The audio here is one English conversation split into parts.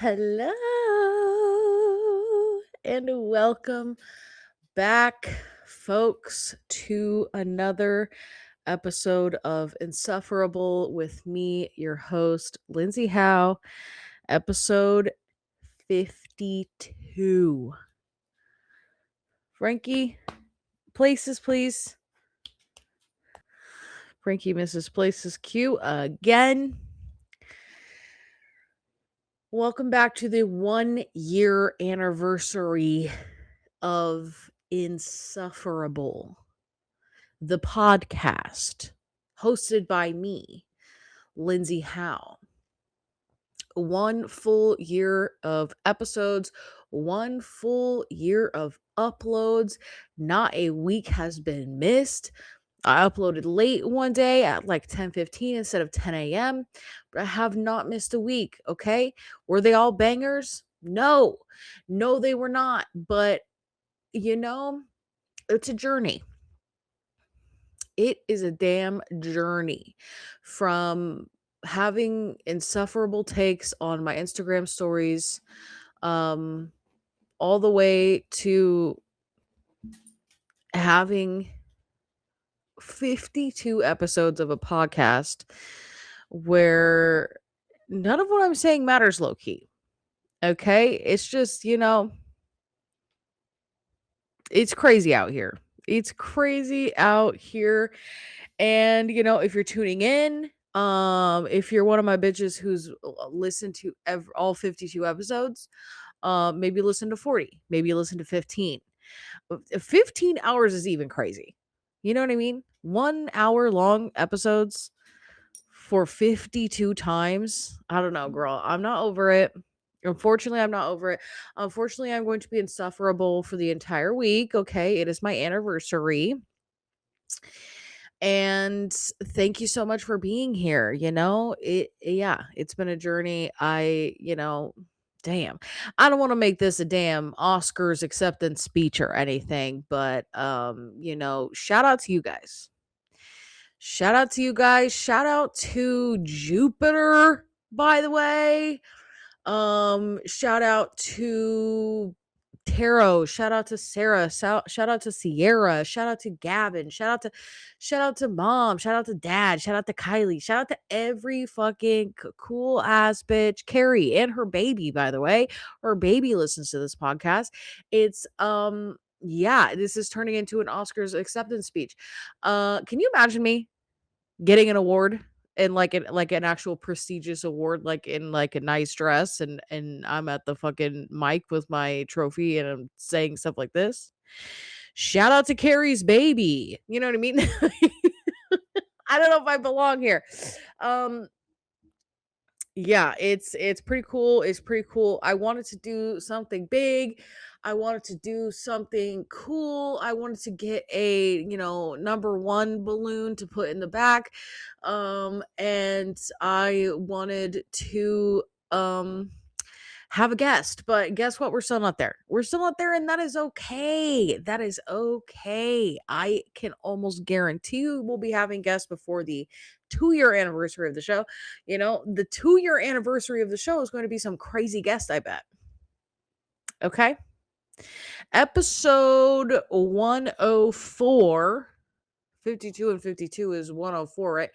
Hello and welcome back, folks, to another episode of Insufferable with me, your host, Lindsay Howe, episode 52. Frankie, places, please. Frankie misses places cue again. Welcome back to the 1 year anniversary of Insufferable, the podcast hosted by me, Lindsay Howe. 1 full year of episodes, 1 full year of uploads. Not a week has been missed. I uploaded late one day at like 10:15 instead of 10 a.m., but I have not missed a week, okay? Were they all bangers? No. No, they were not. But, you know, it's a journey. It is a damn journey from having insufferable takes on my Instagram stories, um, all the way to having 52 episodes of a podcast where none of what I'm saying matters low key. Okay. It's just, it's crazy out here. It's crazy out here. And, if you're tuning in, if you're one of my bitches who's listened to all 52 episodes, maybe listen to 40, maybe listen to 15. 15 hours is even crazy. You know what I mean? 1 hour long episodes for 52 times. I don't know, girl. I'm not over it. Unfortunately, I'm not over it. Unfortunately, I'm going to be insufferable for the entire week. Okay. It is my anniversary. And thank you so much for being here. It's been a journey. Damn. I don't want to make this a damn Oscars acceptance speech or anything, but shout out to you guys. Shout out to you guys. Shout out to Jupiter, by the way. Shout out to Taro, shout out to Sarah, shout out to Sierra, shout out to Gavin, shout out to mom, shout out to dad, shout out to Kylie, shout out to every fucking cool ass bitch, Carrie, and her baby, by the way. Her baby listens to this podcast. It's yeah, this is turning into an Oscars acceptance speech. Can you imagine me getting an award and like an actual prestigious award, like in like a nice dress, and I'm at the fucking mic with my trophy and I'm saying stuff like this? Shout out to Carrie's baby. You know what I mean? I don't know if I belong here. Um yeah, it's pretty cool. It's pretty cool. I wanted to do something big. I wanted to do something cool. I wanted to get a, number one balloon to put in the back. And I wanted to have a guest, but guess what? We're still not there. We're still not there, and that is okay. That is okay. I can almost guarantee you we'll be having guests before the 2 year anniversary of the show. The 2 year anniversary of the show is going to be some crazy guest, I bet. Okay. Episode 104, 52 and 52 is 104, right?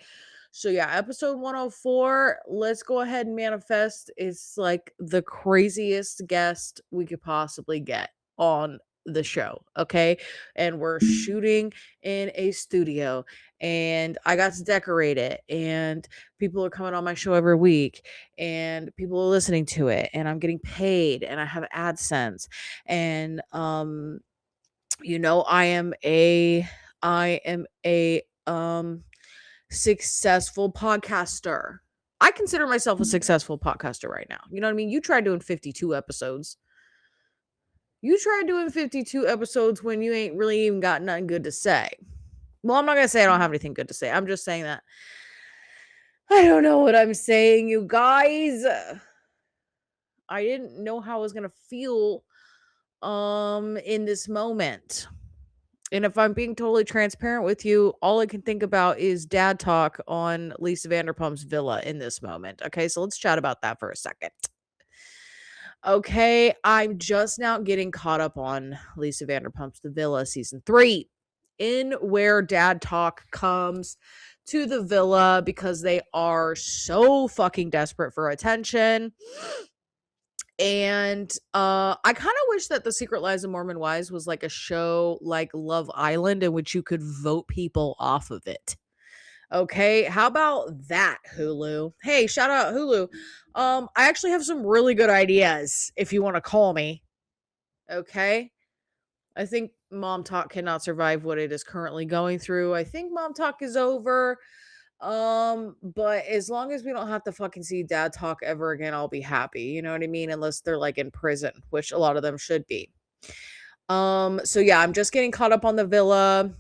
So yeah, episode 104, let's go ahead and manifest. It's like the craziest guest we could possibly get on the show, okay? And we're shooting in a studio and I got to decorate it, and people are coming on my show every week and people are listening to it, and I'm getting paid and I have AdSense, and I am a successful podcaster. I consider myself a successful podcaster right now. You know what I mean? You try doing 52 episodes. You try doing 52 episodes when you ain't really even got nothing good to say. Well, I'm not going to say I don't have anything good to say. I'm just saying that I don't know what I'm saying, you guys. I didn't know how I was going to feel in this moment. And if I'm being totally transparent with you, all I can think about is dad talk on Lisa Vanderpump's villa in this moment. Okay, so let's chat about that for a second. Okay, I'm just now getting caught up on Lisa Vanderpump's The Villa season 3, in where dad talk comes to the villa because they are so fucking desperate for attention. And I kind of wish that The Secret Lives of Mormon Wives was like a show like Love Island in which you could vote people off of it. Okay, how about that, Hulu? Hey, shout out Hulu. I actually have some really good ideas if you want to call me. Okay. I think Mom Talk cannot survive what it is currently going through. I think Mom Talk is over. But as long as we don't have to fucking see Dad Talk ever again, I'll be happy. You know what I mean? Unless they're like in prison, which a lot of them should be. So yeah, I'm just getting caught up on the villa.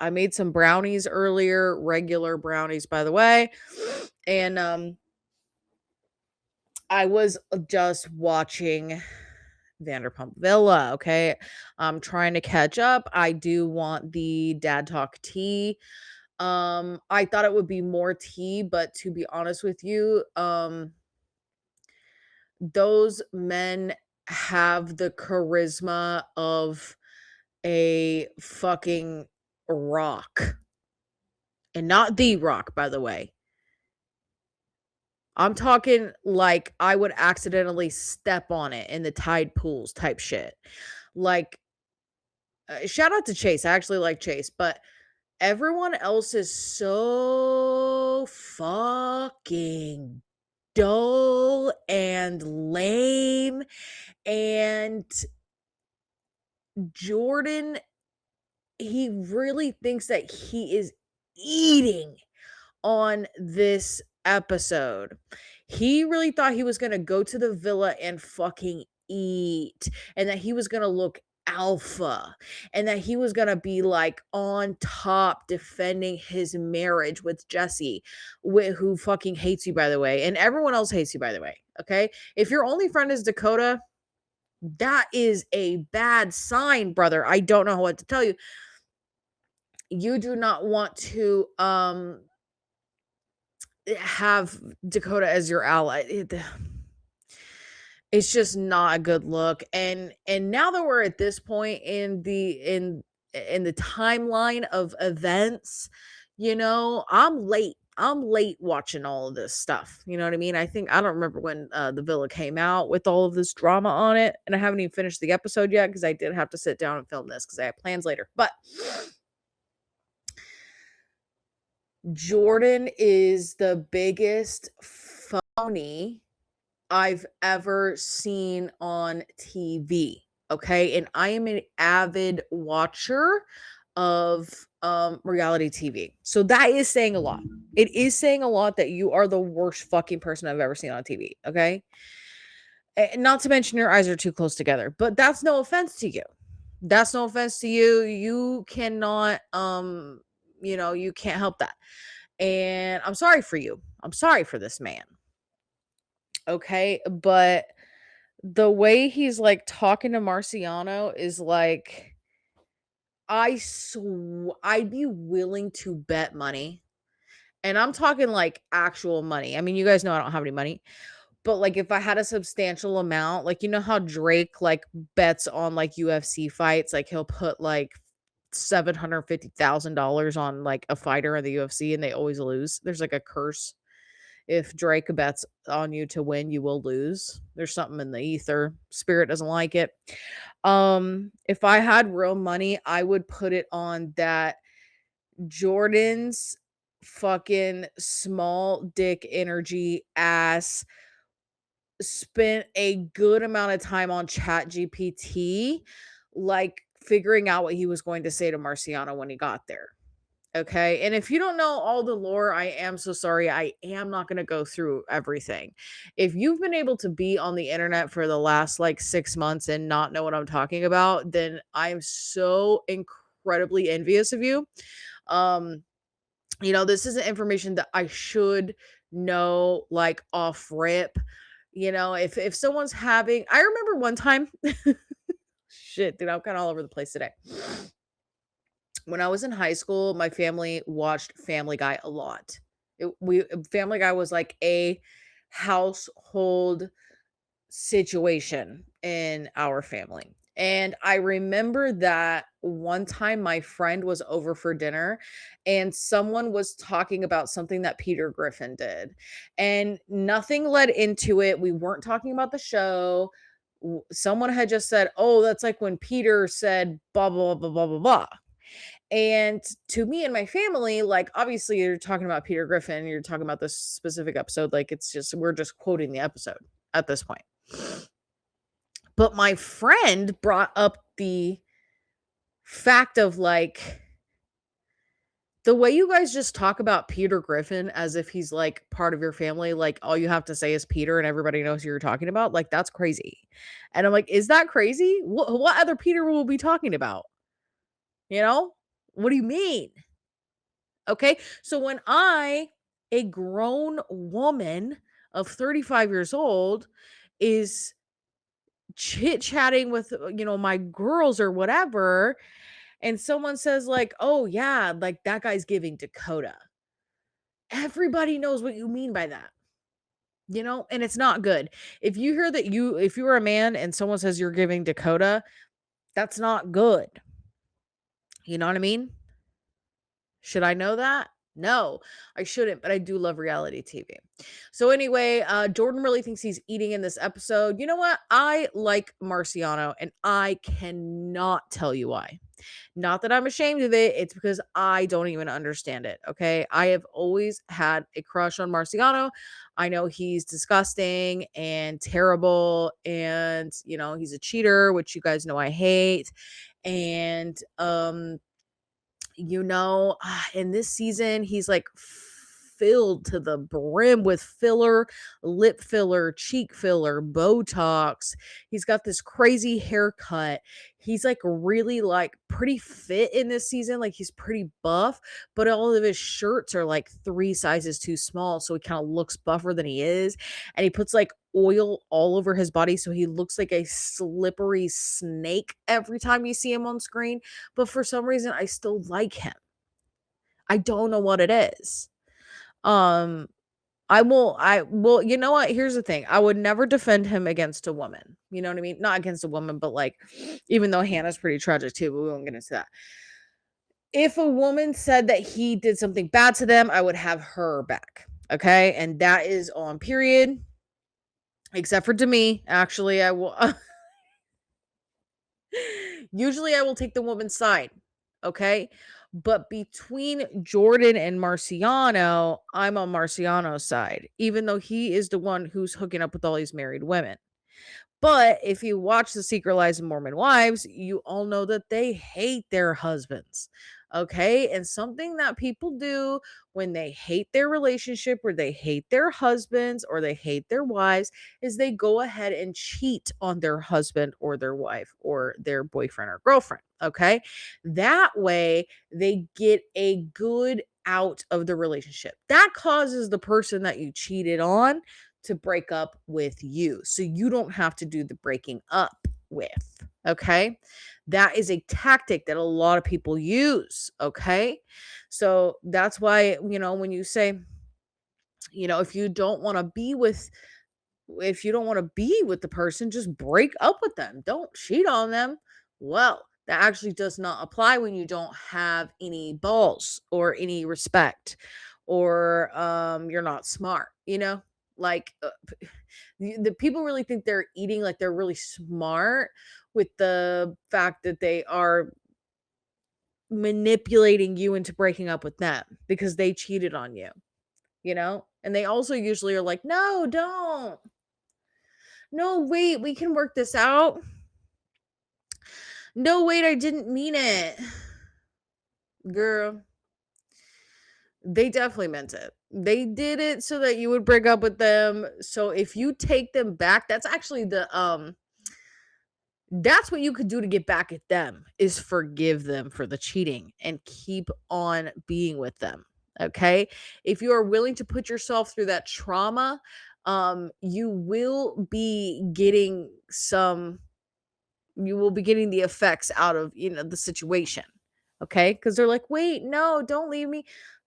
I made some brownies earlier, regular brownies, by the way. And I was just watching Vanderpump Villa. Okay. I'm trying to catch up. I do want the Dad Talk tea. I thought it would be more tea, but to be honest with you, those men have the charisma of a fucking rock. And not the rock, by the way. I'm talking like I would accidentally step on it in the tide pools type shit. Like, shout out to Chase. I actually like Chase, but everyone else is so fucking dull and lame. And Jordan, he really thinks that he is eating on this episode. He really thought he was gonna go to the villa and fucking eat, and that he was gonna look alpha, and that he was gonna be like on top defending his marriage with Jesse, who fucking hates you, by the way, and everyone else hates you, by the way. Okay, if your only friend is Dakota, that is a bad sign, brother. I don't know what to tell you. You do not want to have Dakota as your ally. It's just not a good look. And now that we're at this point in the timeline of events, I'm late watching all of this stuff. You know what I mean? I don't remember when the villa came out with all of this drama on it, and I haven't even finished the episode yet because I did have to sit down and film this because I have plans later. But Jordan is the biggest phony I've ever seen on TV. Okay. And I am an avid watcher of reality TV. So that is saying a lot. It is saying a lot that you are the worst fucking person I've ever seen on TV. Okay. Not to mention your eyes are too close together, but that's no offense to you. That's no offense to you. You cannot, you can't help that. And I'm sorry for you. I'm sorry for this man. Okay. But the way he's like talking to Marciano is like, I'd be willing to bet money. And I'm talking like actual money. I mean, you guys know I don't have any money, but like if I had a substantial amount, like you know how Drake like bets on like UFC fights, like he'll put like $750,000 on like a fighter in the UFC and they always lose. There's like a curse. If Drake bets on you to win, you will lose. There's something in the ether. Spirit doesn't like it. If I had real money, I would put it on that Jordan's fucking small dick energy ass spent a good amount of time on Chat GPT, like figuring out what he was going to say to Marciano when he got there. Okay. And if you don't know all the lore, I am so sorry. I am not going to go through everything. If you've been able to be on the internet for the last like 6 months and not know what I'm talking about, then I'm so incredibly envious of you. This isn't information that I should know like off rip. If someone's having, I remember one time, shit, dude, I'm kind of all over the place today. When I was in high school, my family watched Family Guy a lot. Family Guy was like a household situation in our family. And I remember that one time my friend was over for dinner and someone was talking about something that Peter Griffin did. And nothing led into it. We weren't talking about the show. Someone had just said, "Oh, that's like when Peter said blah, blah, blah, blah, blah, blah." And to me and my family, like, obviously, you're talking about Peter Griffin, you're talking about this specific episode. Like, it's just, we're just quoting the episode at this point. But my friend brought up the fact of like, the way you guys just talk about Peter Griffin as if he's like part of your family, like all you have to say is Peter and everybody knows who you're talking about. Like, that's crazy. And I'm like, is that crazy? What other Peter will we be talking about? You know? What do you mean? Okay. So when a grown woman of 35 years old, is chit chatting with, my girls or whatever, and someone says, like, "Oh, yeah, like that guy's giving Dakota." Everybody knows what you mean by that, and it's not good. If you hear that if you're a man and someone says you're giving Dakota, that's not good. You know what I mean? Should I know that? No, I shouldn't, but I do love reality TV. So anyway, Jordan really thinks he's eating in this episode. You know what? I like Marciano, and I cannot tell you why. Not that I'm ashamed of it. It's because I don't even understand it. Okay. I have always had a crush on Marciano. I know he's disgusting and terrible. And, he's a cheater, which you guys know I hate. And, in this season, he's like filled to the brim with filler, lip filler, cheek filler, Botox. He's got this crazy haircut. He's like really like pretty fit in this season. Like, he's pretty buff, but all of his shirts are like 3 sizes too small. So he kind of looks buffer than he is. And he puts like oil all over his body. So he looks like a slippery snake every time you see him on screen. But for some reason, I still like him. I don't know what it is. Um, you know what? Here's the thing. I would never defend him against a woman. You know what I mean? Not against a woman, but like, even though Hannah's pretty tragic too, but we won't get into that. If a woman said that he did something bad to them, I would have her back. Okay. And that is on period. Except for to me. Actually, I will. Usually I will take the woman's side. Okay. But between Jordan and Marciano, I'm on Marciano's side, even though he is the one who's hooking up with all these married women. But if you watch The Secret Lives of Mormon Wives, you all know that they hate their husbands. Okay. And something that people do when they hate their relationship or they hate their husbands or they hate their wives is they go ahead and cheat on their husband or their wife or their boyfriend or girlfriend. Okay. That way they get a good out of the relationship. That causes the person that you cheated on to break up with you. So you don't have to do the breaking up with. Okay. That is a tactic that a lot of people use. Okay. So that's why, when you say, if you don't want to be with, the person, just break up with them. Don't cheat on them. Well, that actually does not apply when you don't have any balls or any respect or you're not smart, like the people really think they're eating like they're really smart with the fact that they are manipulating you into breaking up with them because they cheated on you, and they also usually are like, no, don't, no, wait, we can work this out, no, wait, I didn't mean it, girl. They definitely meant it. They did it so that you would break up with them. So if you take them back, that's actually that's what you could do to get back at them, is forgive them for the cheating and keep on being with them. Okay? If you are willing to put yourself through that trauma, you will be getting the effects out of, the situation. Okay? Cuz they're like, "Wait, no, don't leave me."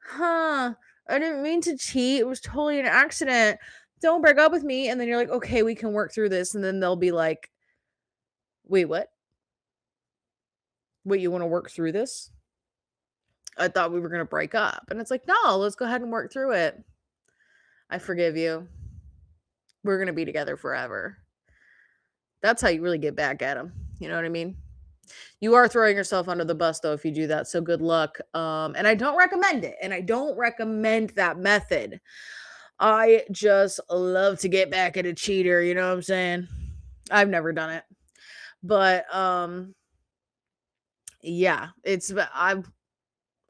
Huh? I didn't mean to cheat. It was totally an accident. don't break up with me. And then you're like, okay, we can work through this. And then they'll be like, wait, what? Wait, you want to work through this? I thought we were going to break up. And it's like, no, let's go ahead and work through it. I forgive you. We're going to be together forever. That's how you really get back at them. You know what I mean? You are throwing yourself under the bus though if you do that. So good luck. And I don't recommend it. And I don't recommend that method. I just love to get back at a cheater, you know what I'm saying? I've never done it. But yeah,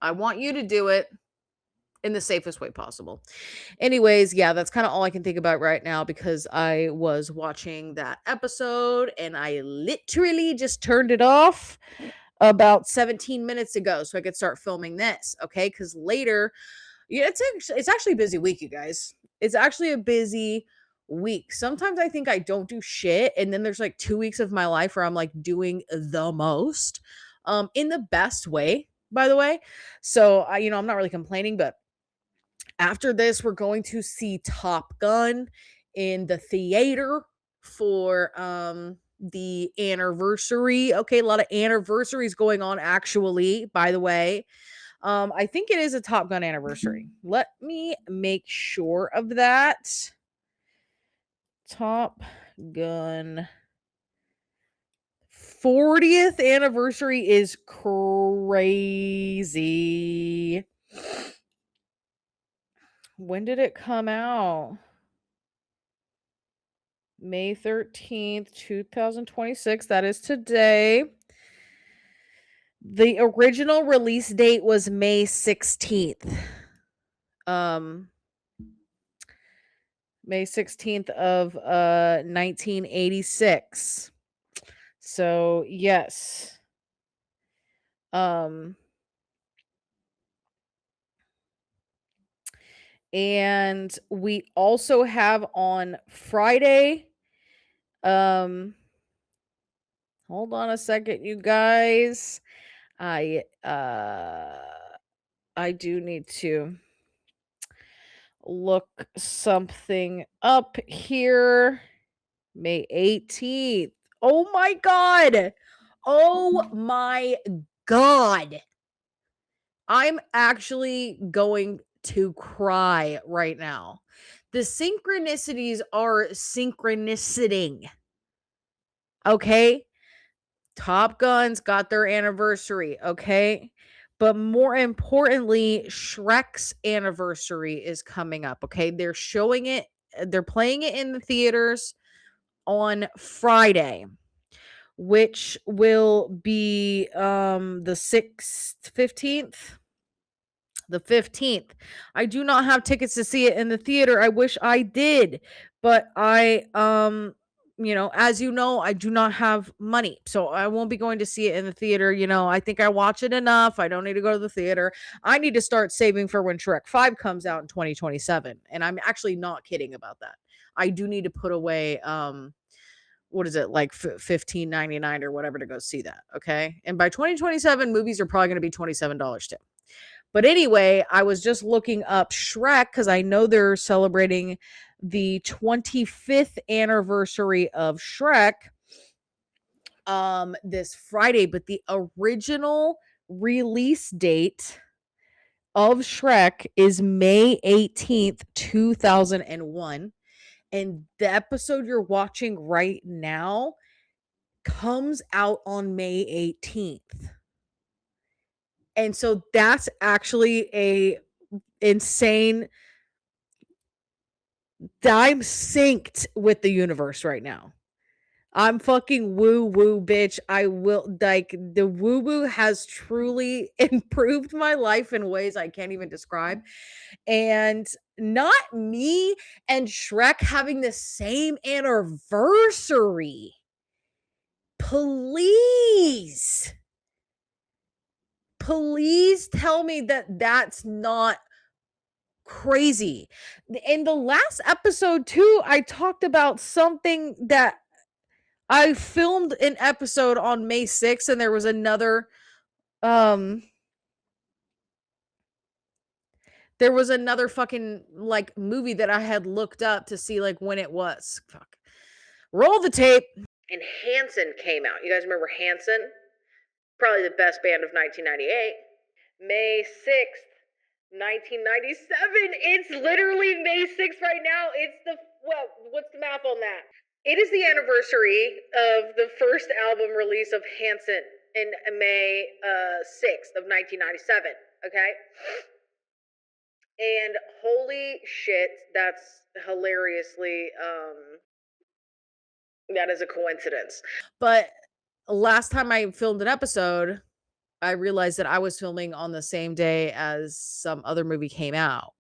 I want you to do it in the safest way possible. Anyways, yeah, that's kind of all I can think about right now because I was watching that episode and I literally just turned it off about 17 minutes ago so I could start filming this, okay? Cuz later, yeah, it's actually a busy week, you guys. It's actually a busy week. Sometimes I think I don't do shit and then there's like 2 weeks of my life where I'm like doing the most in the best way, by the way. So, I'm not really complaining, but after this, we're going to see Top Gun in the theater for the anniversary. Okay, a lot of anniversaries going on actually, by the way. I think it is a Top Gun anniversary. Let me make sure of that. Top Gun 40th anniversary is crazy. When did it come out? May 13th, 2026. That is today. The original release date was May 16th. May 16th of 1986. So, yes. And we also have on Friday, hold on a second, you guys. I do need to look something up here. May 18th. Oh my god. Oh my god. I'm actually going to cry right now. The synchronicities are synchronicity. Okay? Top Gun's got their anniversary, okay? But more importantly, Shrek's anniversary is coming up, okay? They're showing it, they're playing it in the theaters on Friday, which will be the 6th, 15th, the 15th. I do not have tickets to see it in the theater. I wish I did, but as you know, I do not have money. So I won't be going to see it in the theater. I think I watch it enough. I don't need to go to the theater. I need to start saving for when Shrek 5 comes out in 2027. And I'm actually not kidding about that. I do need to put away what is it, like $15.99 or whatever to go see that. Okay. And by 2027, movies are probably going to be $27 too. But anyway, I was just looking up Shrek because I know they're celebrating the 25th anniversary of Shrek this Friday, but the original release date of Shrek is May 18th, 2001. And the episode you're watching right now comes out on May 18th. And so that's actually a insane. I'm synced with the universe right now. I'm fucking woo woo, bitch. I will, like, the woo woo has truly improved my life in ways I can't even describe. And not me and Shrek having the same anniversary. Please tell me that that's not crazy. In the last episode too, I talked about something that I filmed an episode on May 6th and there was another There was another fucking, like, movie that I had looked up to see, like, when it was. Fuck. Roll the tape. And Hanson came out. You guys remember Hanson? Probably the best band of 1998. May 6th, 1997. It's literally May 6th right now. It's the, well, what's the math on that? It is the anniversary of the first album release of Hanson in May 6th of 1997. Okay? And holy shit, that's hilariously, that is a coincidence. But last time I filmed an episode, I realized that I was filming on the same day as some other movie came out.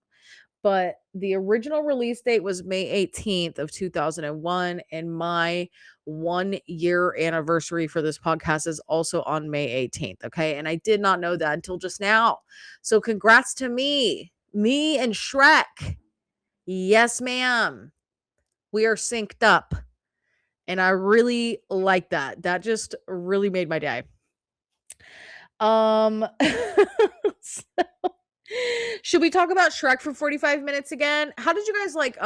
But the original release date was May 18th of 2001, and my 1 year anniversary for this podcast is also on May 18th. Okay. And I did not know that until just now. So congrats to me and Shrek. Yes, ma'am. We are synced up. And I really like that. That just really made my day. Um so, should we talk about Shrek for 45 minutes again? How did you guys like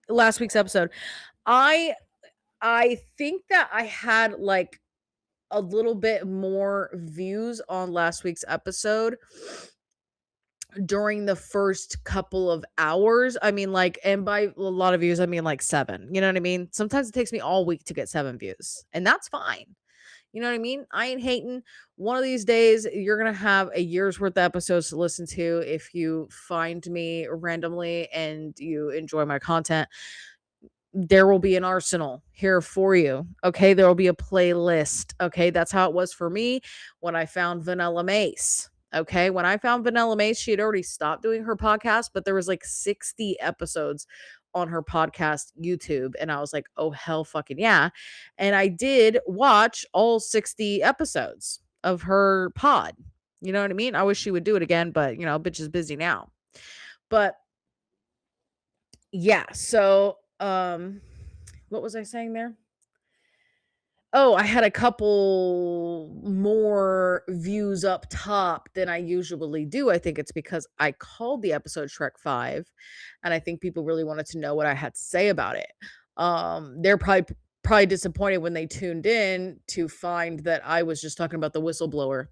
last week's episode? I I think that I had like a little bit more views on last week's episode during the first couple of hours. I mean, like, and by a lot of views, I mean like 7. You know what I mean? Sometimes it takes me all week to get 7 views, and that's fine. You know what I mean? I ain't hating. One of these days, you're gonna have a year's worth of episodes to listen to if you find me randomly and you enjoy my content. There will be an arsenal here for you. Okay. There will be a playlist. Okay. That's how it was for me when I found Vanilla Mace. Okay. When I found Vanilla Mace, she had already stopped doing her podcast, but there was like 60 episodes on her podcast YouTube. And I was like, oh, hell fucking yeah. And I did watch all 60 episodes of her pod. You know what I mean? I wish she would do it again, but bitch is busy now. But yeah, so what was I saying there? Oh, I had a couple more views up top than I usually do. I think it's because I called the episode Shrek 5, and I think people really wanted to know what I had to say about it. They're probably disappointed when they tuned in to find that I was just talking about the whistleblower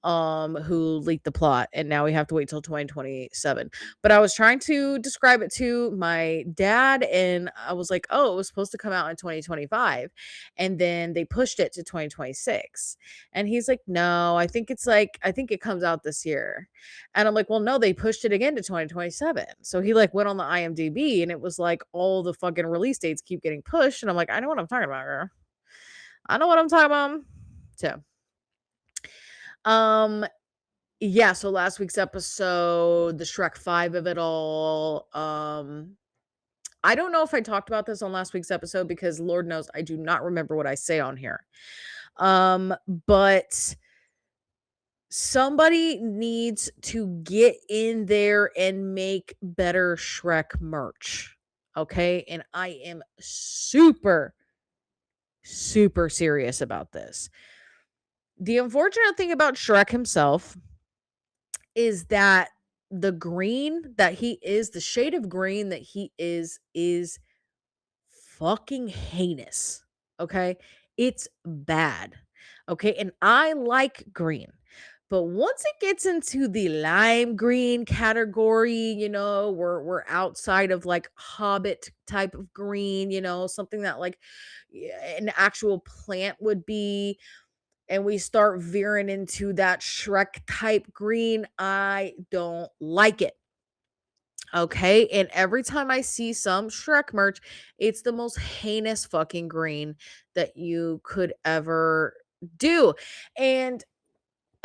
who leaked the plot, and now we have to wait till 2027. But I was trying to describe it to my dad, and I was like, oh, it was supposed to come out in 2025, and then they pushed it to 2026. And he's like, no, I think it comes out this year. And I'm like, well, no, they pushed it again to 2027. So he like went on the IMDb, and it was like all the fucking release dates keep getting pushed, and I'm like, I know what I'm talking about, girl. I know what I'm talking about. So um yeah, so last week's episode, the Shrek 5 of it all, I don't know if I talked about this on last week's episode because Lord knows I do not remember what I say on here. But somebody needs to get in there and make better Shrek merch. Okay? And I am super, super serious about this. The unfortunate thing about Shrek himself is that the green that he is, the shade of green that he is fucking heinous. Okay? It's bad. Okay? And I like green. But once it gets into the lime green category, we're outside of like hobbit type of green, something that like an actual plant would be, and we start veering into that Shrek type green, I don't like it. Okay. And every time I see some Shrek merch, it's the most heinous fucking green that you could ever do. And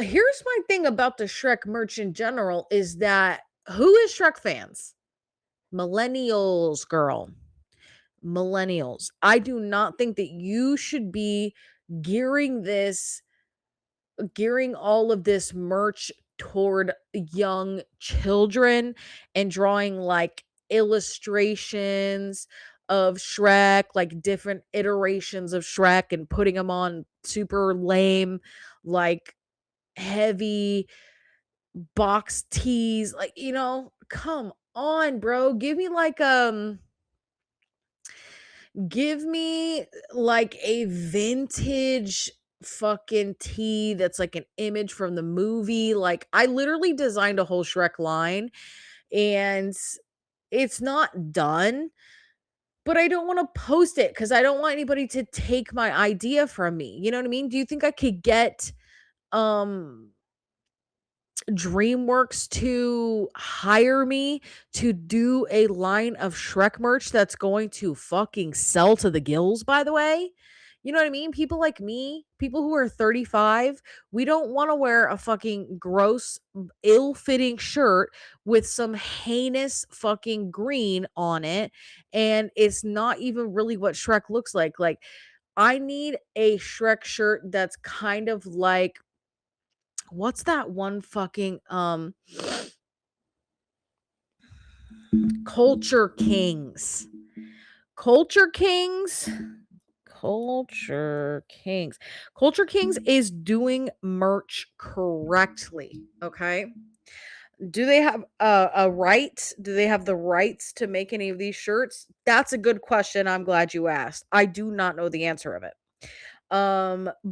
here's my thing about the Shrek merch in general is that who is Shrek fans? Millennials, girl. Millennials. I do not think that you should be gearing all of this merch toward young children and drawing like illustrations of Shrek, like different iterations of Shrek, and putting them on super lame, like heavy box tees. Like, come on, bro. Give me like a vintage fucking tee that's like an image from the movie. Like I literally designed a whole Shrek line and it's not done, but I don't want to post it because I don't want anybody to take my idea from me. You know what I mean? Do you think I could get um DreamWorks to hire me to do a line of Shrek merch that's going to fucking sell to the gills, by the way? You know what I mean? People like me, people who are 35, we don't want to wear a fucking gross, ill-fitting shirt with some heinous fucking green on it. And it's not even really what Shrek looks like. Like, I need a Shrek shirt that's kind of like what's that one fucking Culture Kings. Culture Kings. Culture Kings. Culture Kings is doing merch correctly. Okay. Do they have a right? Do they have the rights to make any of these shirts? That's a good question. I'm glad you asked. I do not know the answer of it.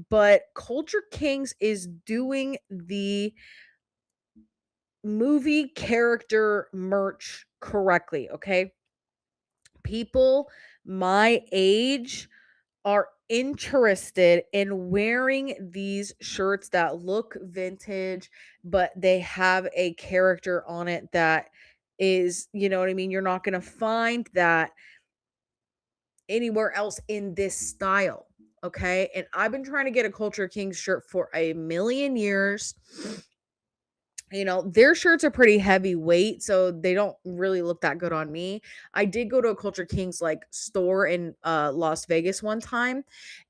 But Culture Kings is doing the movie character merch correctly, okay? People my age are interested in wearing these shirts that look vintage, but they have a character on it that is, you know what I mean? You're not going to find that anywhere else in this style, okay? And I've been trying to get a Culture Kings shirt for a million years. You know, their shirts are pretty heavyweight, so they don't really look that good on me. I did go to a Culture Kings like store in Las Vegas one time,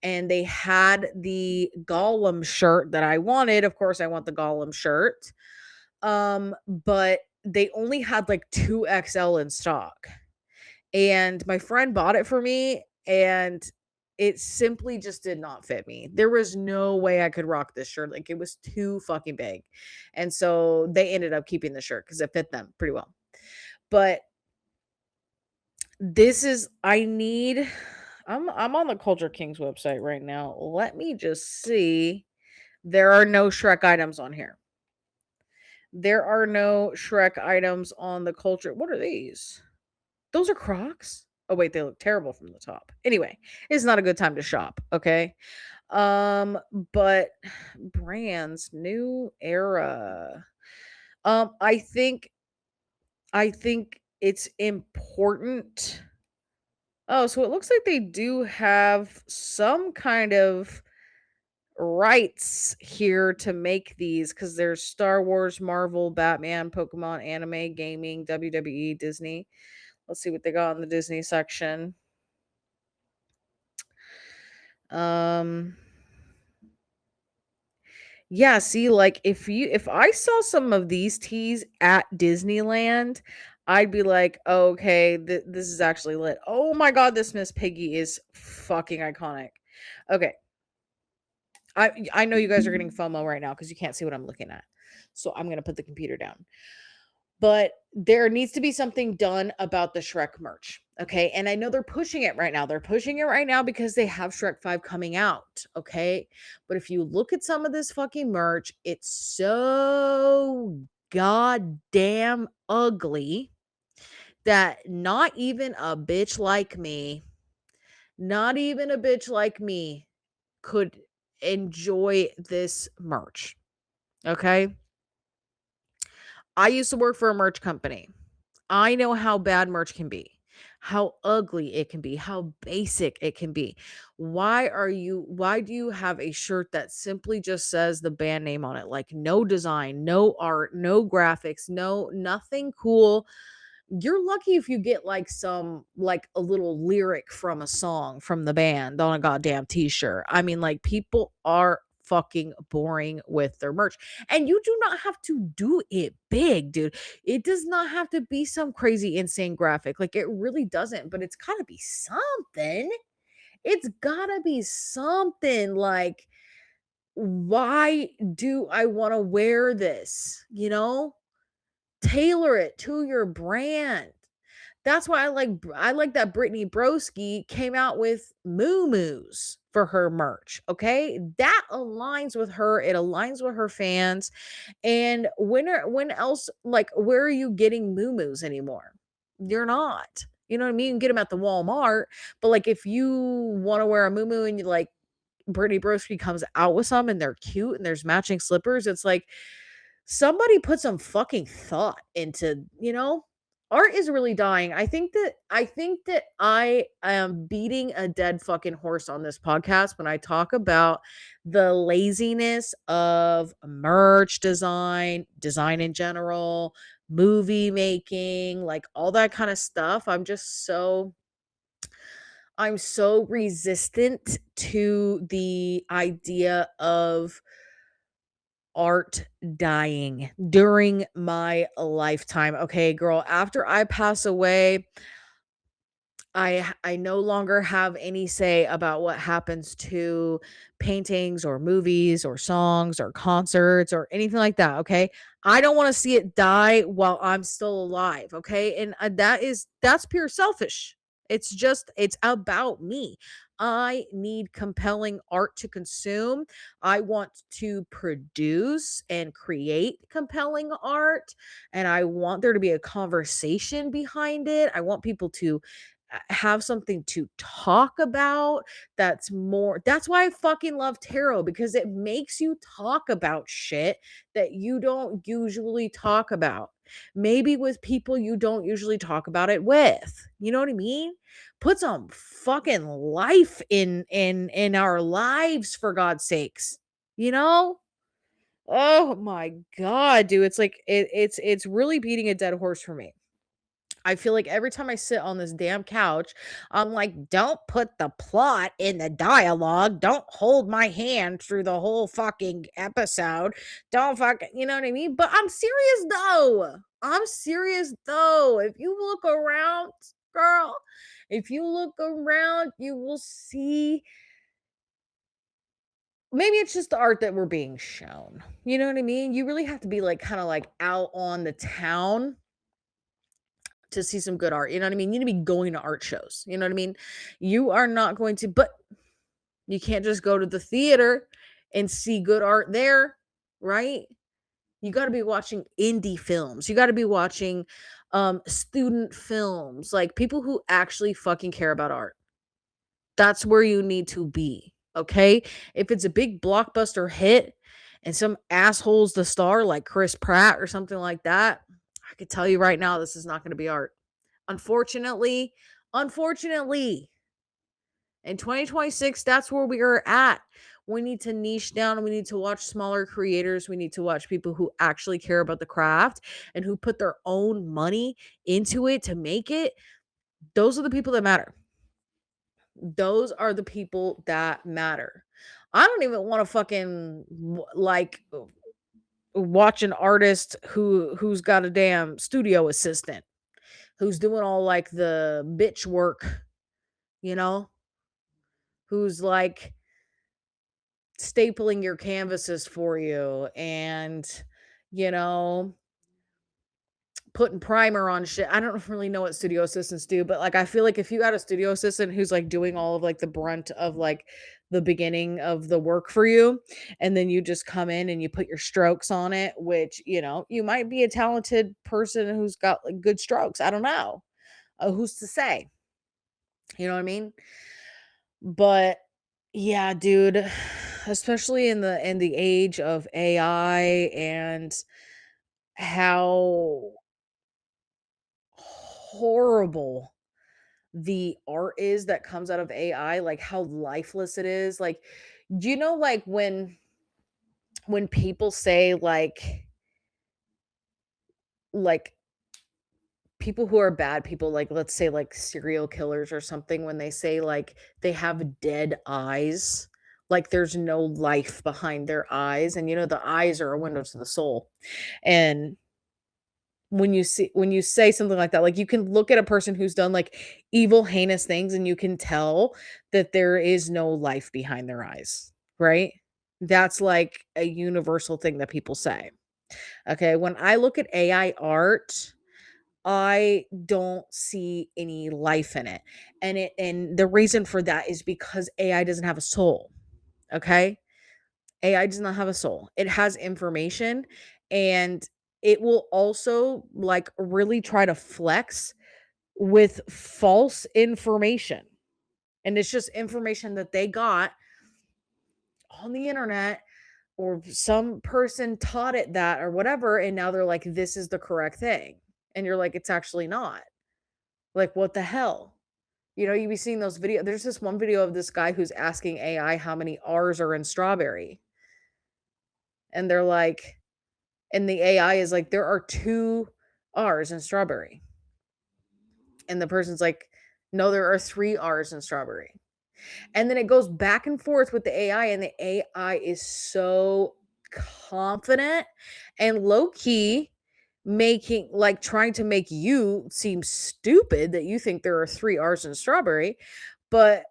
and they had the Gollum shirt that I wanted. Of course, I want the Gollum shirt. But they only had like 2XL in stock. And my friend bought it for me, and it simply just did not fit me. There was no way I could rock this shirt, like, it was too fucking big, and so they ended up keeping the shirt because it fit them pretty well. But this is I need I'm on the Culture Kings website right now. Let me just see. There are no Shrek items on here. There are no Shrek items on the Culture what are these? Those are Crocs? Oh, wait, they look terrible from the top. Anyway, it's not a good time to shop, okay? Um, but brands, new era. Um, I think I think it's important. Oh, so it looks like they do have some kind of rights here to make these because there's Star Wars, Marvel, Batman, Pokemon, anime, gaming, WWE, Disney. Let's see what they got in the Disney section. Um, yeah, see, like if I saw some of these teas at Disneyland, I'd be like, okay, this is actually lit. Oh my god, this Miss Piggy is fucking iconic. Okay, I know you guys are getting FOMO right now because you can't see what I'm looking at. So I'm gonna put the computer down. But there needs to be something done about the Shrek merch. Okay. And I know they're pushing it right now. They're pushing it right now because they have Shrek 5 coming out. Okay. But if you look at some of this fucking merch, it's so goddamn ugly that not even a bitch like me, not even a bitch like me could enjoy this merch. Okay. I used to work for a merch company. I know how bad merch can be, how ugly it can be, how basic it can be. Why do you have a shirt that simply just says the band name on it? Like no design, no art, no graphics, no nothing cool. You're lucky if you get like a little lyric from a song from the band on a goddamn t-shirt. I mean, like people are fucking boring with their merch. And you do not have to do it big, dude. It does not have to be some crazy insane graphic. Like it really doesn't, but it's got to be something. It's got to be something like why do I want to wear this, you know? Tailor it to your brand. That's why I like that Brittany Broski came out with moo for her merch, okay? That aligns with her, it aligns with her fans, and when else like, where are you getting moo anymore? You're not. You know what I mean? You can get them at the Walmart, but, like, if you wanna wear a moo and you like Brittany Broski comes out with some and they're cute and there's matching slippers, it's like, somebody put some fucking thought into, art is really dying. I think that I am beating a dead fucking horse on this podcast when I talk about the laziness of merch design in general, movie making, like all that kind of stuff. I'm so resistant to the idea of art dying during my lifetime. Okay, girl, after I pass away, I no longer have any say about what happens to paintings or movies or songs or concerts or anything like that, okay? I don't want to see it die while I'm still alive, okay? And that's pure selfish. It's about me. I need compelling art to consume. I want to produce and create compelling art, and I want there to be a conversation behind it. I want people to have something to talk about. That's why I fucking love tarot, because it makes you talk about shit that you don't usually talk about, maybe with people you don't usually talk about it with. You know what I mean? Put some fucking life in our lives, for God's sakes, you know. Oh my god, dude, it's like it's really beating a dead horse for me. I feel like every time I sit on this damn couch, I'm like, don't put the plot in the dialogue. Don't hold my hand through the whole fucking episode. Don't fucking, you know what I mean? But I'm serious though. I'm serious though. If you look around, girl, if you look around, you will see, maybe it's just the art that we're being shown. You know what I mean? You really have to be like kind of like out on the town to see some good art. You know what I mean? You need to be going to art shows. You know what I mean? You are not going to, but you can't just go to the theater and see good art there, right? You got to be watching indie films. You got to be watching student films, like people who actually fucking care about art. That's where you need to be, okay? If it's a big blockbuster hit and some asshole's the star like Chris Pratt or something like that, I could tell you right now this is not going to be art. Unfortunately, in 2026, that's where we are at. We need to niche down. We need to watch smaller creators. We need to watch people who actually care about the craft and who put their own money into it to make it. Those are the people that matter. Those are the people that matter. I don't even want to fucking watch an artist who's got a damn studio assistant who's doing all like the bitch work, you know, who's like stapling your canvases for you and, you know, putting primer on shit. I don't really know what studio assistants do, but like I feel like if you got a studio assistant who's like doing all of like the brunt of like the beginning of the work for you, and then you just come in and you put your strokes on it, which, you might be a talented person who's got like good strokes. I don't know. Who's to say? You know what I mean? But yeah, dude, especially in the age of AI and how horrible the art is that comes out of AI, like how lifeless it is. Like, do you know like when people say like people who are bad people, like let's say like serial killers or something, when they say like they have dead eyes, like there's no life behind their eyes, and the eyes are a window to the soul. And when you say something like that, like you can look at a person who's done like evil heinous things and you can tell that there is no life behind their eyes, right? That's like a universal thing that people say. Okay, when I look at AI art, I don't see any life in it. And the reason for that is because AI doesn't have a soul, okay? AI does not have a soul. It has information, and it will also like really try to flex with false information. And it's just information that they got on the internet, or some person taught it that or whatever, and now they're like, this is the correct thing. And you're like, it's actually not. Like, what the hell? You know, you be seeing those video. There's this one video of this guy who's asking AI how many R's are in strawberry. And they're like, and the AI is like, there are 2 R's in strawberry. And the person's like, no, there are 3 R's in strawberry. And then it goes back and forth with the AI, and the AI is so confident and low key, making like trying to make you seem stupid that you think there are 3 R's in strawberry. But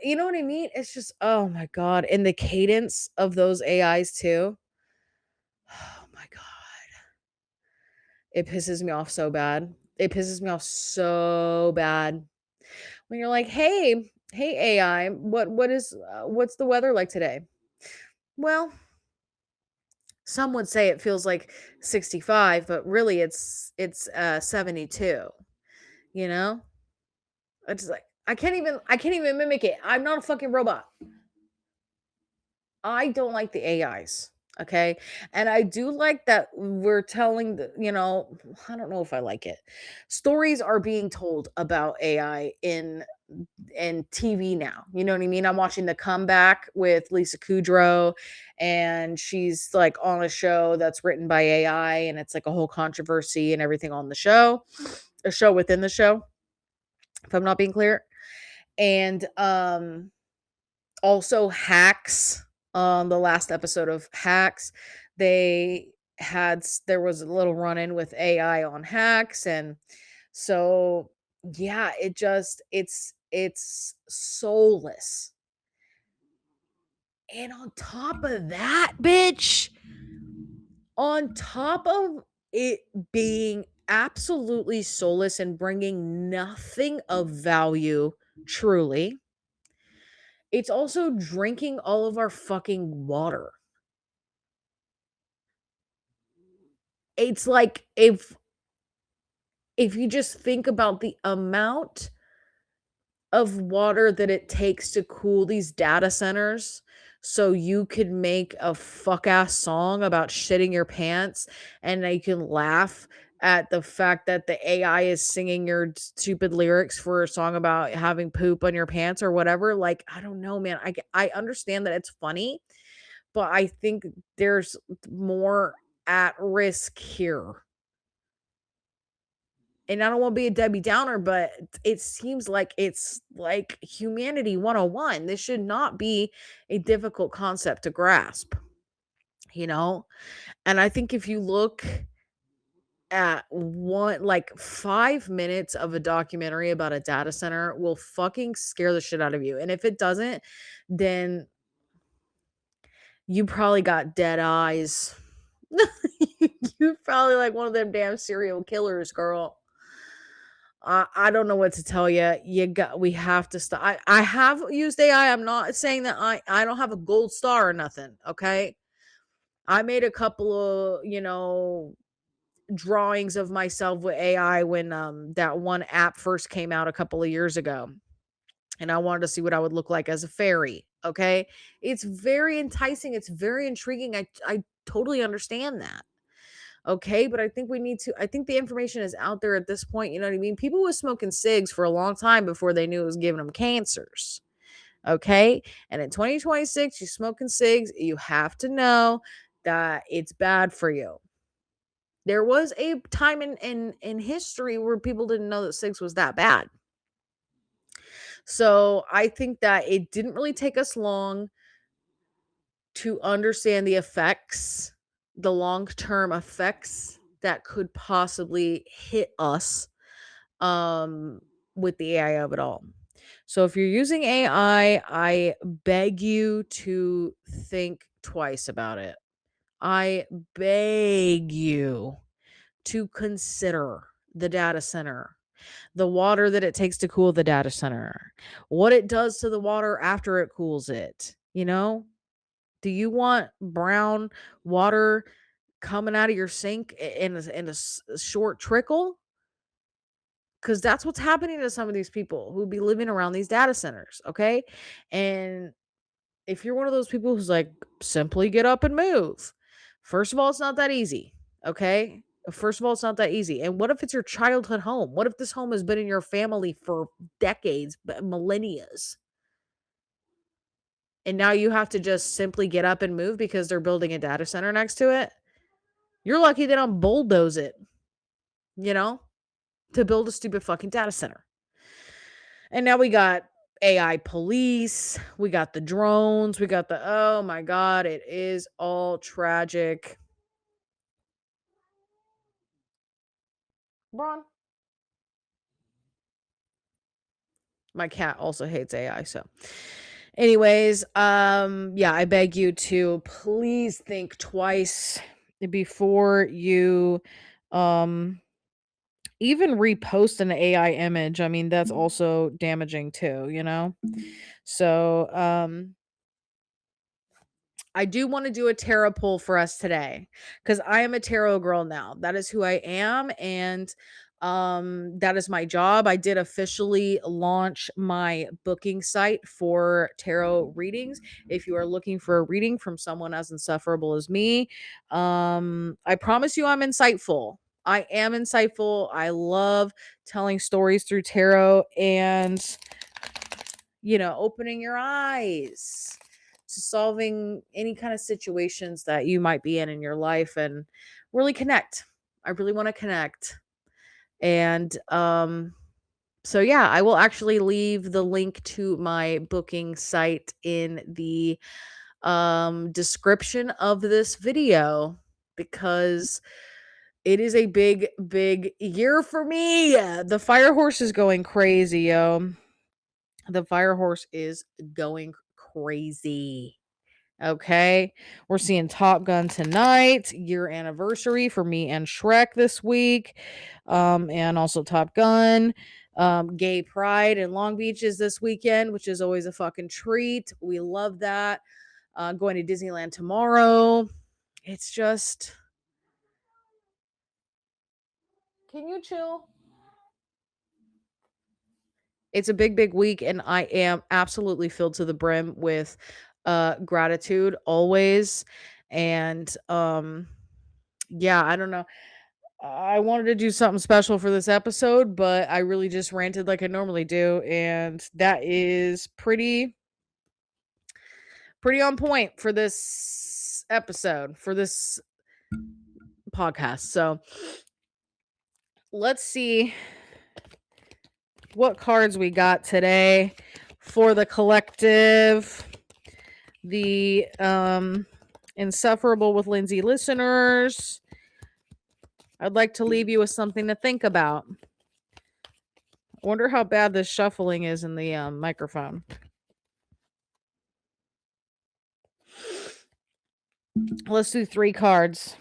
you know what I mean? It's just, oh my God. And the cadence of those AIs too. Oh my God. It pisses me off so bad. It pisses me off so bad. When you're like, hey AI, what's the weather like today? Well, some would say it feels like 65, but really it's 72, you know? It's like I can't even mimic it. I'm not a fucking robot. I don't like the AIs. Okay. And I do like that we're telling I don't know if I like it. Stories are being told about AI in TV now. You know what I mean? I'm watching The Comeback with Lisa Kudrow, and she's like on a show that's written by AI, and it's like a whole controversy and everything on the show, a show within the show, if I'm not being clear. And also Hacks, the last episode of Hacks, they there was a little run-in with AI on Hacks, and so yeah, it's soulless. And on top of that, bitch, on top of it being absolutely soulless and bringing nothing of value, truly, it's also drinking all of our fucking water. It's like if you just think about the amount of water that it takes to cool these data centers, so you could make a fuck ass song about shitting your pants, and then you can laugh at the fact that the AI is singing your stupid lyrics for a song about having poop on your pants or whatever. Like, I don't know, man. I understand that it's funny, but I think there's more at risk here. And I don't want to be a Debbie Downer, but it seems like it's like humanity 101. This should not be a difficult concept to grasp, you know? And I think if you look at one, like 5 minutes of a documentary about a data center will fucking scare the shit out of you. And if it doesn't, then you probably got dead eyes. You're probably like one of them damn serial killers, girl. I don't know what to tell you. We have to stop. I have used AI. I'm not saying that I don't have a gold star or nothing. Okay. I made a couple of, drawings of myself with AI when that one app first came out a couple of years ago. And I wanted to see what I would look like as a fairy. Okay. It's very enticing. It's very intriguing. I totally understand that. Okay, but I think the information is out there at this point, you know what I mean? People were smoking cigs for a long time before they knew it was giving them cancers. Okay? And in 2026, you're smoking cigs, you have to know that it's bad for you. There was a time in history where people didn't know that cigs was that bad. So, I think that it didn't really take us long to understand the effects, the long-term effects that could possibly hit us um with the AI of it all. So if you're using AI, I beg you to think twice about it. I beg you to consider the data center, the water that it takes to cool the data center, what it does to the water after it cools it. You know, do you want brown water coming out of your sink in a short trickle? Because that's what's happening to some of these people who be living around these data centers. Okay. And if you're one of those people who's like, simply get up and move. First of all, it's not that easy. Okay. First of all, it's not that easy. And what if it's your childhood home? What if this home has been in your family for decades, millennia? And now you have to just simply get up and move because they're building a data center next to it? You're lucky they don't bulldoze it, you know, to build a stupid fucking data center. And now we got AI police, we got the drones, we got the oh my god, it is all tragic. Bron. My cat also hates AI, so anyways, yeah, I beg you to please think twice before you um even repost an AI image. I mean, that's also damaging too, you know? So, I do want to do a tarot pull for us today because I am a tarot girl now. That is who I am. And that is my job. I did officially launch my booking site for tarot readings. If you are looking for a reading from someone as insufferable as me, I promise you I'm insightful. I am insightful. I love telling stories through tarot and opening your eyes to solving any kind of situations that you might be in your life and really connect. I really want to connect. And so yeah, I will actually leave the link to my booking site in the description of this video because it is a big year for me. The fire horse is going crazy, yo. The fire horse is going crazy. Okay. We're seeing Top Gun tonight, year anniversary for me and Shrek this week. And also Top Gun. Gay Pride in Long Beach is this weekend, which is always a fucking treat. We love that. Going to Disneyland tomorrow. It's just, can you chill? It's a big week, and I am absolutely filled to the brim with gratitude always. And yeah, I don't know. I wanted to do something special for this episode, but I really just ranted like I normally do, and that is pretty on point for this episode, for this podcast. So let's see what cards we got today for the collective. The Insufferable with Lindsay listeners. I'd like to leave you with something to think about. I wonder how bad this shuffling is in the microphone. Let's do 3 cards.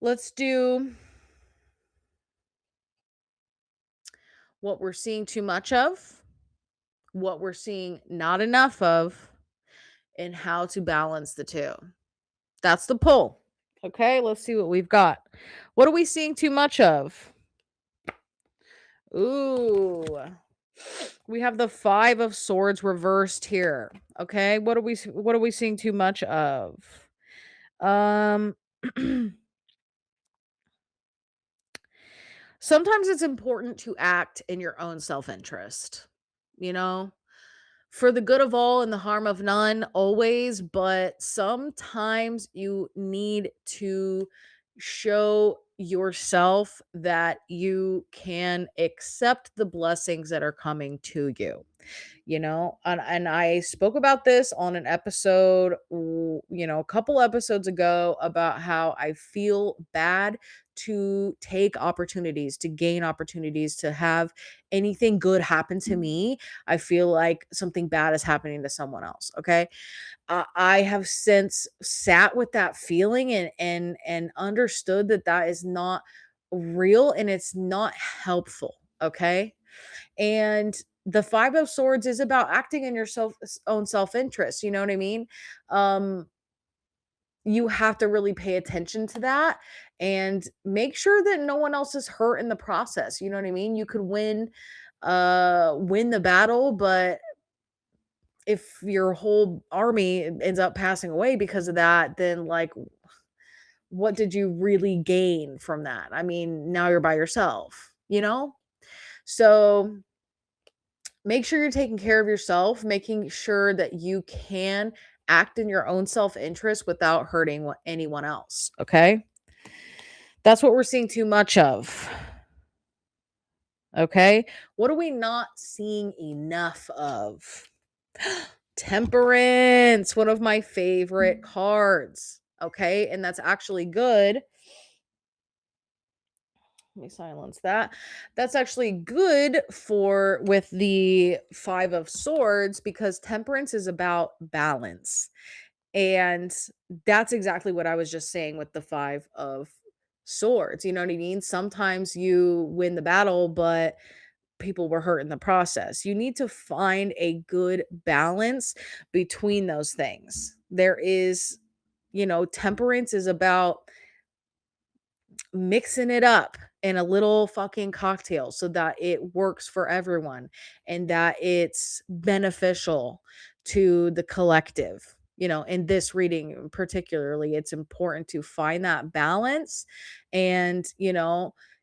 Let's do what we're seeing too much of, what we're seeing not enough of, and how to balance the two. That's the pull. Okay, let's see what we've got. What are we seeing too much of? Ooh. We have the 5 of Swords reversed here. Okay, what are we seeing too much of? Sometimes it's important to act in your own self-interest, you know, for the good of all and the harm of none, always. But sometimes you need to show yourself that you can accept the blessings that are coming to you. And I spoke about this on an episode, a couple episodes ago, about how I feel bad to take opportunities, to gain opportunities, to have anything good happen to me. I feel like something bad is happening to someone else. Okay. I have since sat with that feeling and understood that that is not real and it's not helpful. Okay. And the 5 of swords is about acting in your own self-interest, you know what I mean? Um, you have to really pay attention to that and make sure that no one else is hurt in the process, you know what I mean? You could win the battle, but if your whole army ends up passing away because of that, then, like, what did you really gain from that? I mean, now you're by yourself, you know? So make sure you're taking care of yourself, making sure that you can act in your own self-interest without hurting anyone else, okay? That's what we're seeing too much of, okay? What are we not seeing enough of? Temperance, one of my favorite cards, okay? And that's actually good. Let me silence that. That's actually good for with the 5 of swords because temperance is about balance. And that's exactly what I was just saying with the 5 of swords. You know what I mean? Sometimes you win the battle, but people were hurt in the process. You need to find a good balance between those things. Temperance is about mixing it up in a little fucking cocktail so that it works for everyone and that it's beneficial to the collective. In this reading particularly, it's important to find that balance. And,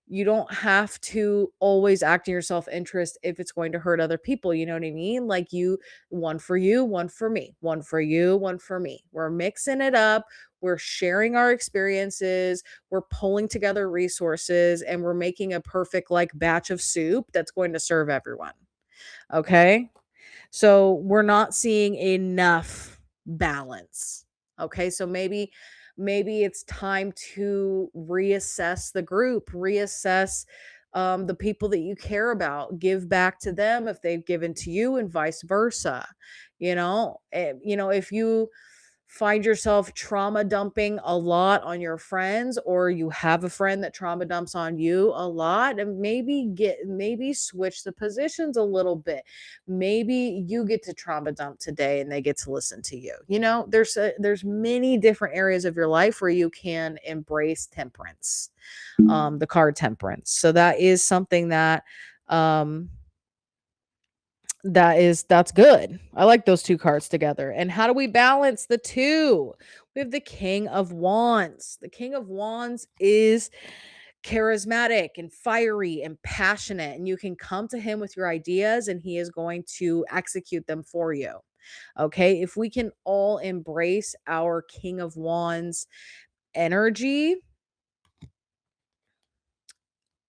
you don't have to always act in your self-interest if it's going to hurt other people. You know what I mean? Like, one for you, one for me, one for you, one for me. We're mixing it up. We're sharing our experiences, we're pulling together resources, and we're making a perfect, like, batch of soup that's going to serve everyone. Okay. So we're not seeing enough balance. Okay. So maybe it's time to reassess the group, reassess the people that you care about, give back to them if they've given to you, and vice versa. If you find yourself trauma dumping a lot on your friends, or you have a friend that trauma dumps on you a lot, and maybe switch the positions a little bit. Maybe you get to trauma dump today and they get to listen to you. There's many different areas of your life where you can embrace temperance, the card temperance. So that is something um that's good. I like those 2 cards together. And how do we balance the 2? We have the King of Wands. The King of Wands is charismatic and fiery and passionate, and you can come to him with your ideas and he is going to execute them for you. Okay? If we can all embrace our King of Wands energy,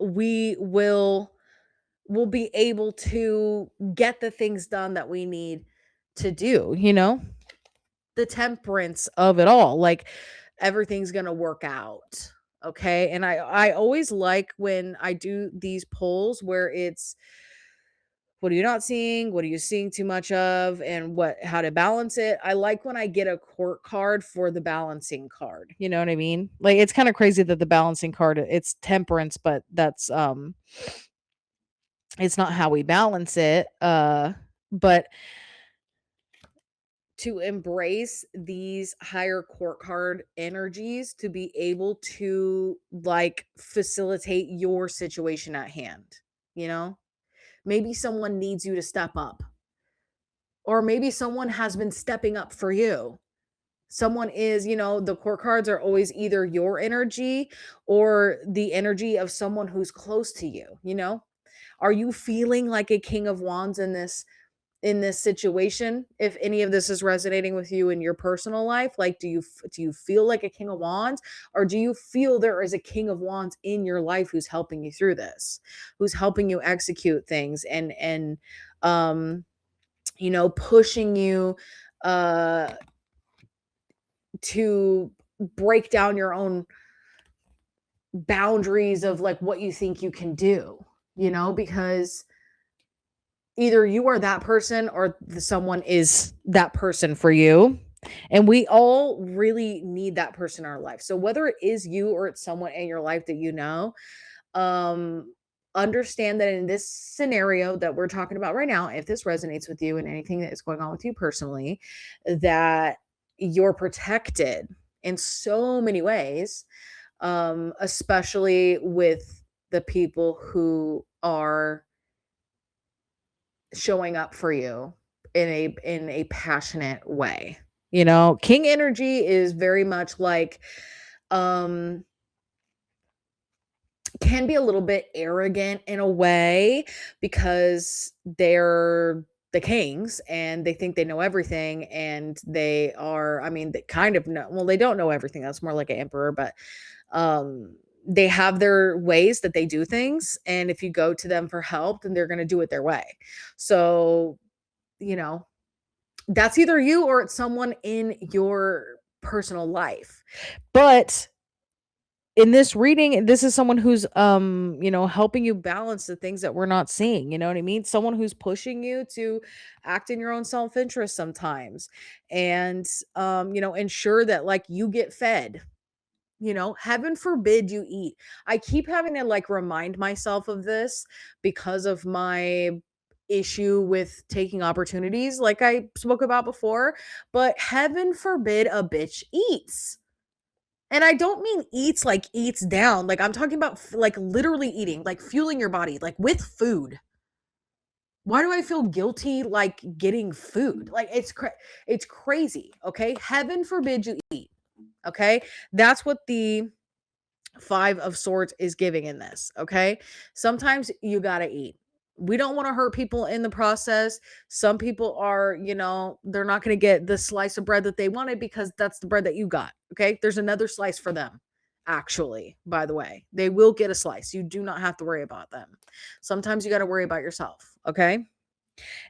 we'll be able to get the things done that we need to do. The temperance of it all, like, everything's going to work out. Okay? And I always like when I do these polls where it's, what are you not seeing? What are you seeing too much of? And how to balance it? I like when I get a court card for the balancing card. You know what I mean? Like, it's kind of crazy that the balancing card, it's temperance, but that's it's not how we balance it. But to embrace these higher court card energies to be able to, like, facilitate your situation at hand, you know? Maybe someone needs you to step up, or maybe someone has been stepping up for you. Someone is, the court cards are always either your energy or the energy of someone who's close to you. Are you feeling like a King of Wands in this situation? If any of this is resonating with you in your personal life, like, do you feel like a King of Wands, or do you feel there is a King of Wands in your life who's helping you through this, who's helping you execute things, and pushing you uh to break down your own boundaries of like what you think you can do, because either you are that person or someone is that person for you. And we all really need that person in our life. So whether it is you or it's someone in your life that um understand that in this scenario that we're talking about right now, if this resonates with you and anything that is going on with you personally, that you're protected in so many ways, especially with the people who are showing up for you in a passionate way. King energy is very much like, um can be a little bit arrogant in a way because they're the kings and they think they know everything, and they are, I mean, they kind of know, well, they don't know everything. That's more like an emperor, but they have their ways that they do things, and if you go to them for help, then they're going to do it their way. So, you know, that's either you or it's someone in your personal life. But in this reading, this is someone who's helping you balance the things that we're not seeing. You know what I mean? Someone who's pushing you to act in your own self-interest sometimes, and ensure that like you get fed. Heaven forbid you eat. I keep having to like remind myself of this because of my issue with taking opportunities, like I spoke about before. But heaven forbid a bitch eats. And I don't mean eats like eats down. Like I'm talking about like literally eating, like fueling your body, like with food. Why do I feel guilty like getting food? Like it's crazy, okay? Heaven forbid you eat, okay? That's what the 5 of swords is giving in this, okay? Sometimes you got to eat. We don't want to hurt people in the process. Some people are, they're not going to get the slice of bread that they wanted because that's the bread that you got, okay? There's another slice for them. Actually, by the way, they will get a slice. You do not have to worry about them. Sometimes you got to worry about yourself, okay?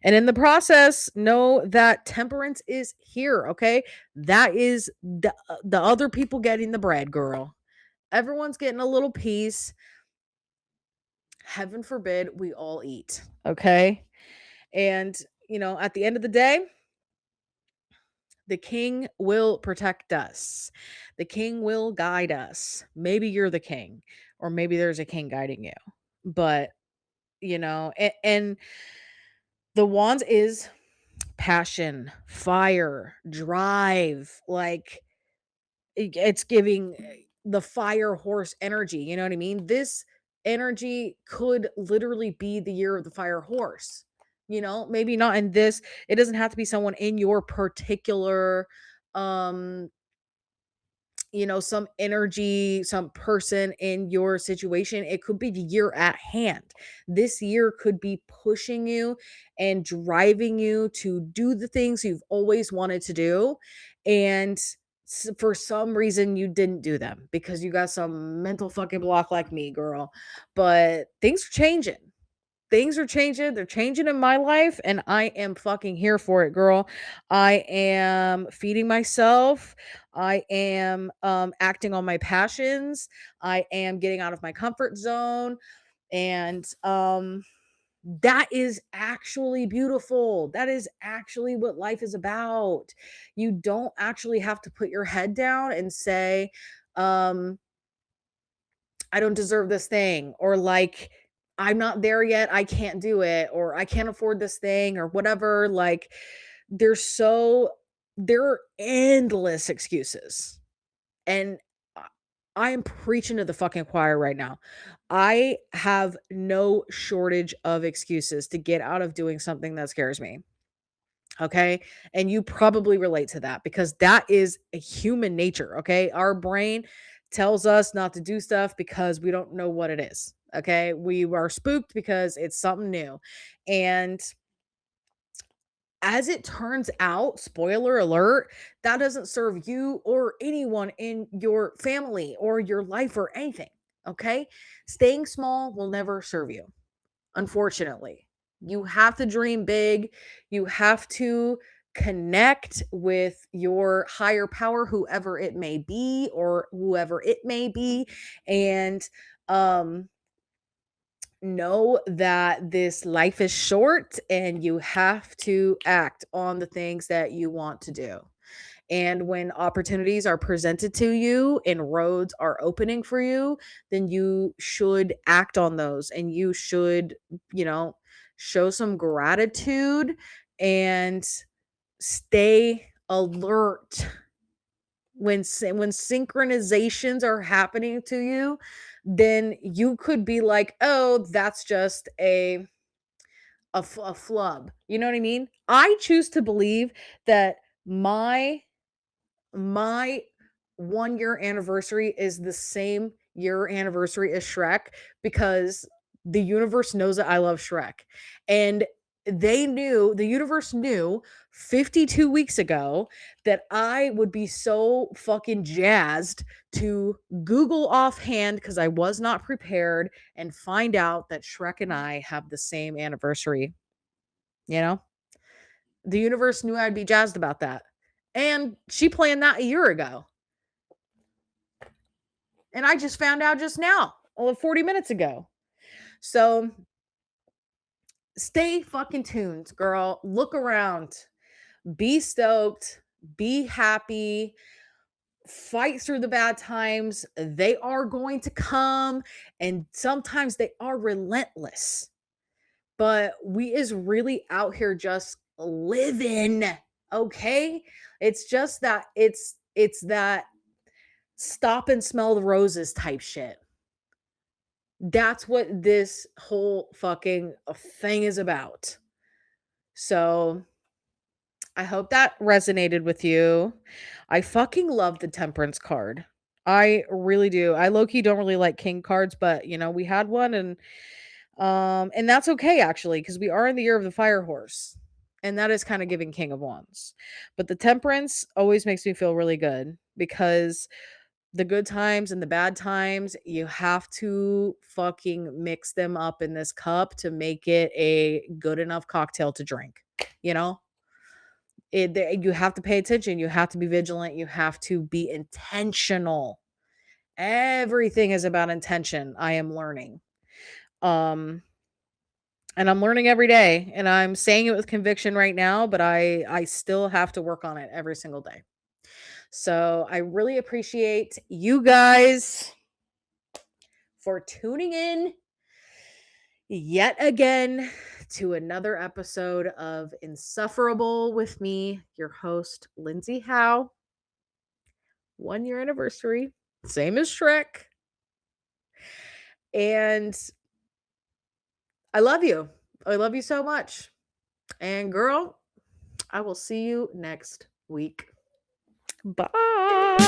And in the process, know that temperance is here, okay? That is the other people getting the bread, girl. Everyone's getting a little piece. Heaven forbid we all eat. Okay. And, at the end of the day, the king will protect us. The king will guide us. Maybe you're the king, or maybe there's a king guiding you. But, and the wands is passion, fire, drive. Like, it's giving the fire horse energy, you know what I mean? This energy could literally be the year of the fire horse. Maybe not in this. It doesn't have to be someone in your particular um some energy, some person in your situation. It could be the year at hand. This year could be pushing you and driving you to do the things you've always wanted to do. And for some reason, you didn't do them because you got some mental fucking block like me, girl. But things are changing. Things are changing. They're changing in my life, and I am fucking here for it, girl. I am feeding myself. I am acting on my passions. I am getting out of my comfort zone. And that is actually beautiful. That is actually what life is about. You don't actually have to put your head down and say, um, I don't deserve this thing, or like, I'm not there yet, I can't do it, or I can't afford this thing, or whatever. Like, there's so there are endless excuses. And I I am preaching to the fucking choir right now. I have no shortage of excuses to get out of doing something that scares me. Okay. And you probably relate to that because that is a human nature. Okay. Our brain tells us not to do stuff because we don't know what it is. Okay. We are spooked because it's something new. And as it turns out, spoiler alert, that doesn't serve you or anyone in your family or your life or anything. Okay. Staying small will never serve you, unfortunately. You have to dream big. You have to connect with your higher power, whoever it may be, or whoever it may be. And um, know that this life is short and you have to act on the things that you want to do. And when opportunities are presented to you and roads are opening for you, then you should act on those and you should, you know, show some gratitude and stay alert when synchronizations are happening to you. Then you could be like, oh, that's just a flub. You know what I mean? I choose to believe that my 1 year anniversary is the same year anniversary as Shrek, because the universe knows that I love Shrek. And the universe knew 52 weeks ago that I would be so fucking jazzed to Google offhand, because I was not prepared, and find out that Shrek and I have the same anniversary. You know? The universe knew I'd be jazzed about that. And she planned that a year ago. And I just found out just now, 40 minutes ago. So stay fucking tuned, girl. Look around. Be stoked. Be happy. Fight through the bad times. They are going to come. And sometimes they are relentless. But we is really out here just living. Okay? It's just that it's that stop and smell the roses type shit. That's what this whole fucking thing is about. So I hope that resonated with you. I fucking love the temperance card. I really do. I low key don't really like king cards, but we had one, and that's okay actually, because we are in the year of the fire horse. And that is kind of giving king of wands. But the temperance always makes me feel really good, because the good times and the bad times, you have to fucking mix them up in this cup to make it a good enough cocktail to drink. You know, you have to pay attention. You have to be vigilant. You have to be intentional. Everything is about intention. I am learning. Um, and I'm learning every day, and I'm saying it with conviction right now, but I still have to work on it every single day. So I really appreciate you guys for tuning in yet again to another episode of Insufferable with me, your host, Lindsay Howe. 1 year anniversary, same as Shrek. And I love you. I love you so much. And girl, I will see you next week. Bye.